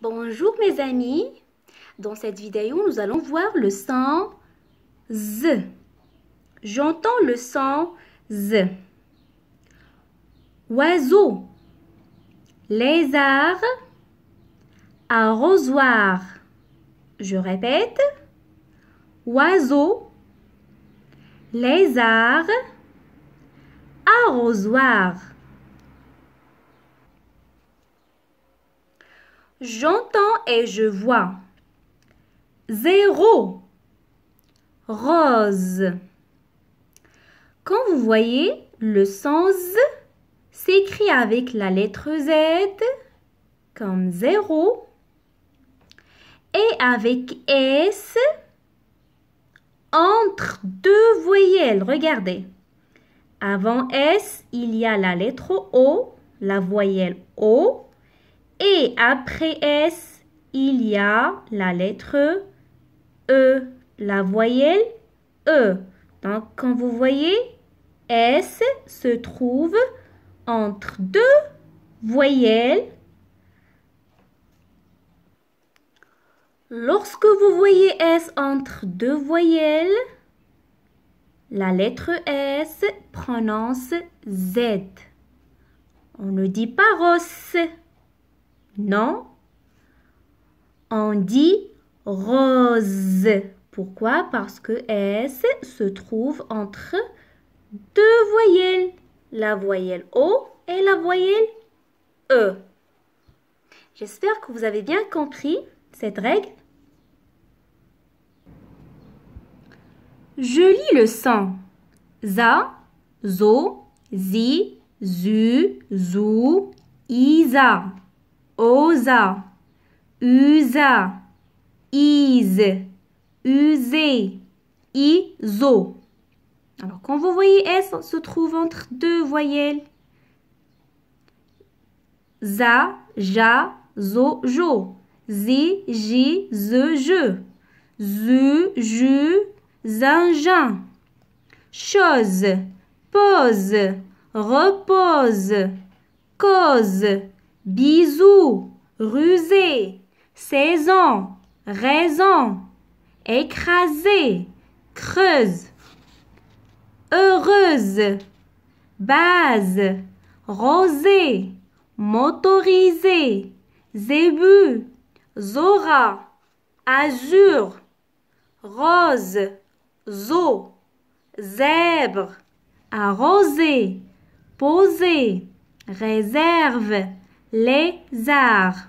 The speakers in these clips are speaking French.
Bonjour mes amis, dans cette vidéo nous allons voir le son Z. J'entends le son Z. Oiseau, lézard, arrosoir. Je répète, oiseau, lézard, arrosoir. J'entends et je vois. Zéro, rose. Quand vous voyez le son Z s'écrit avec la lettre Z comme zéro et avec S entre deux voyelles. Regardez. Avant S, il y a la lettre O, la voyelle O. Et après S, il y a la lettre E, la voyelle E. Donc, quand vous voyez, S se trouve entre deux voyelles. Lorsque vous voyez S entre deux voyelles, la lettre S prononce Z. On ne dit pas rose. Non, on dit rose. Pourquoi? Parce que S se trouve entre deux voyelles, la voyelle O et la voyelle E. J'espère que vous avez bien compris cette règle. Je lis le son. Za, zo, zi, zu, zou, isa. Oza, usa, is, usé, iso. Alors, quand vous voyez S se trouve entre deux voyelles. Za, ja, zo, jo. Zi, ji, ze, je. Zu, ju, zin, jan. Chose, pose, repose, cause. Bisous, rusé, saison, raison, écrasé, creuse, heureuse, base, rosé, motorisé, zébu, zora, azur, rose, zo, zèbre, arrosé, posé, réserve, lézard.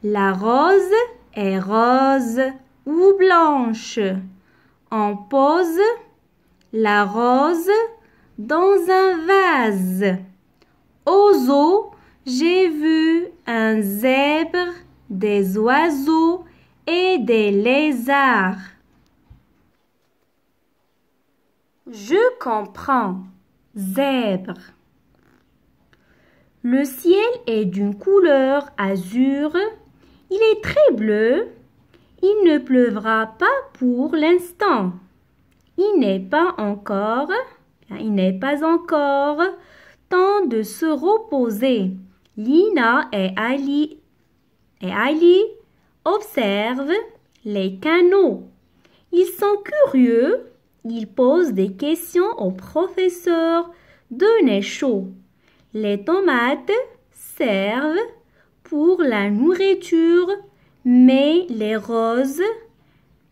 La rose est rose ou blanche. On pose la rose dans un vase. Au zoo, j'ai vu un zèbre, des oiseaux et des lézards. Je comprends. Zèbre. Le ciel est d'une couleur azur. Il est très bleu. Il ne pleuvra pas pour l'instant. Il n'est pas encore temps de se reposer. Lina et Ali observent les canaux. Ils sont curieux. Ils posent des questions au professeur de nez chaud. Les tomates servent pour la nourriture, mais les roses,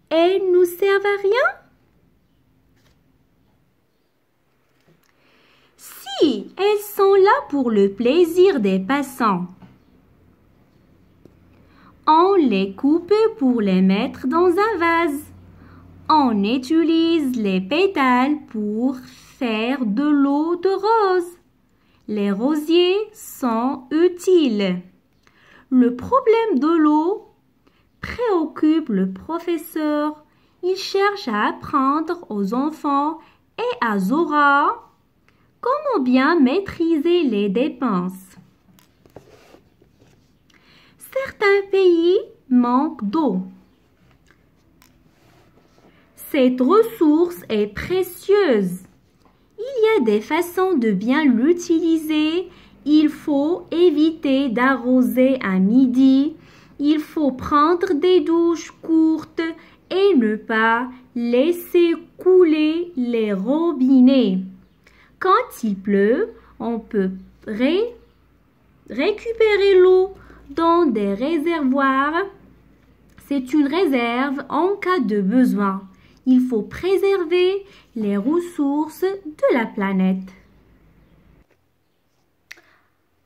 elles ne servent à rien? Si, elles sont là pour le plaisir des passants. On les coupe pour les mettre dans un vase. On utilise les pétales pour faire de l'eau de rose. Les rosiers sont utiles. Le problème de l'eau préoccupe le professeur. Il cherche à apprendre aux enfants et à Zora comment bien maîtriser les dépenses. Certains pays manquent d'eau. Cette ressource est précieuse. Il y a des façons de bien l'utiliser. Il faut éviter d'arroser à midi. il faut prendre des douches courtes et ne pas laisser couler les robinets. Quand il pleut, on peut récupérer l'eau dans des réservoirs. C'est une réserve en cas de besoin. Il faut préserver les ressources de la planète.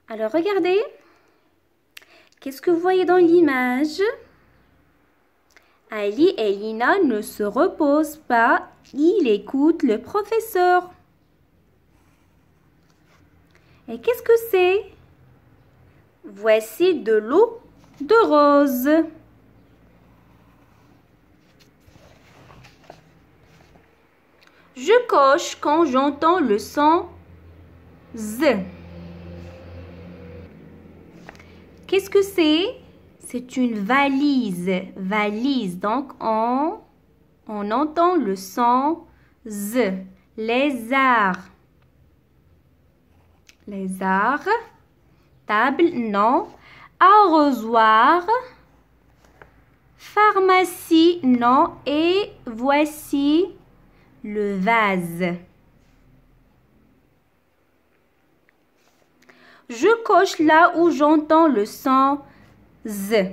Alors regardez, qu'est-ce que vous voyez dans l'image? Ali et Lina ne se reposent pas, ils écoutent le professeur. Et qu'est-ce que c'est? Voici de l'eau de rose. Je coche quand j'entends le son Z. Qu'est-ce que c'est? C'est une valise. Valise. Donc, on entend le son Z. Lézard. Lézard. Table, non. Arrosoir. Pharmacie, non. Et voici le vase. Je coche là où j'entends le son Z.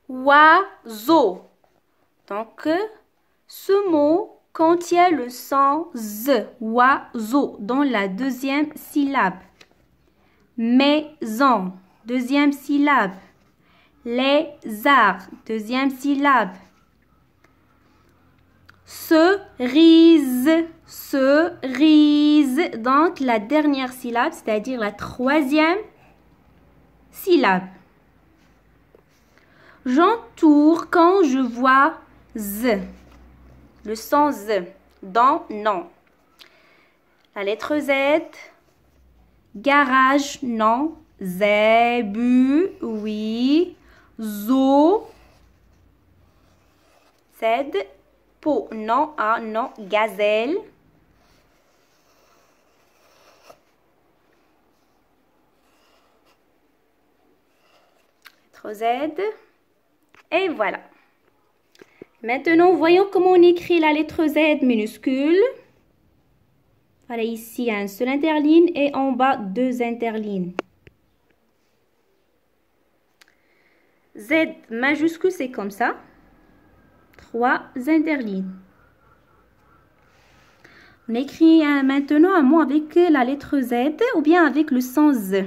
Oiseau. Donc, ce mot contient le son Z. Oiseau dans la deuxième syllabe. Maison. Deuxième syllabe. Lézard. Deuxième syllabe. Cerise. Cerise. Donc, la dernière syllabe, c'est-à-dire la troisième syllabe. J'entoure quand je vois Z. Le son Z. Dans, non. La lettre Z. Garage, non. Zébu, oui. Zoo. Z. Peau, non. A, non. Gazelle. Lettre Z. Et voilà. Maintenant, voyons comment on écrit la lettre Z minuscule. Voilà, ici, un seul interligne et en bas, deux interlignes. Z majuscule, c'est comme ça. 3 interlignes. On écrit maintenant un mot avec la lettre Z ou bien avec le son Z.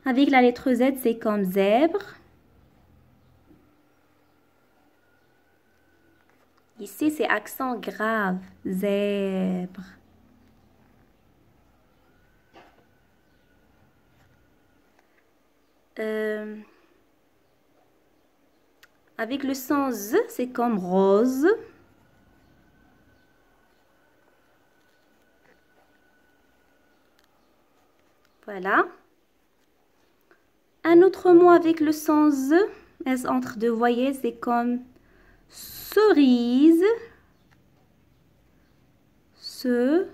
Avec la lettre Z, c'est comme zèbre. Ici, c'est accent grave. Zèbre. Avec le son Z, c'est comme rose. Voilà. Un autre mot avec le son Z, entre deux voyelles, c'est comme cerise. Cerise.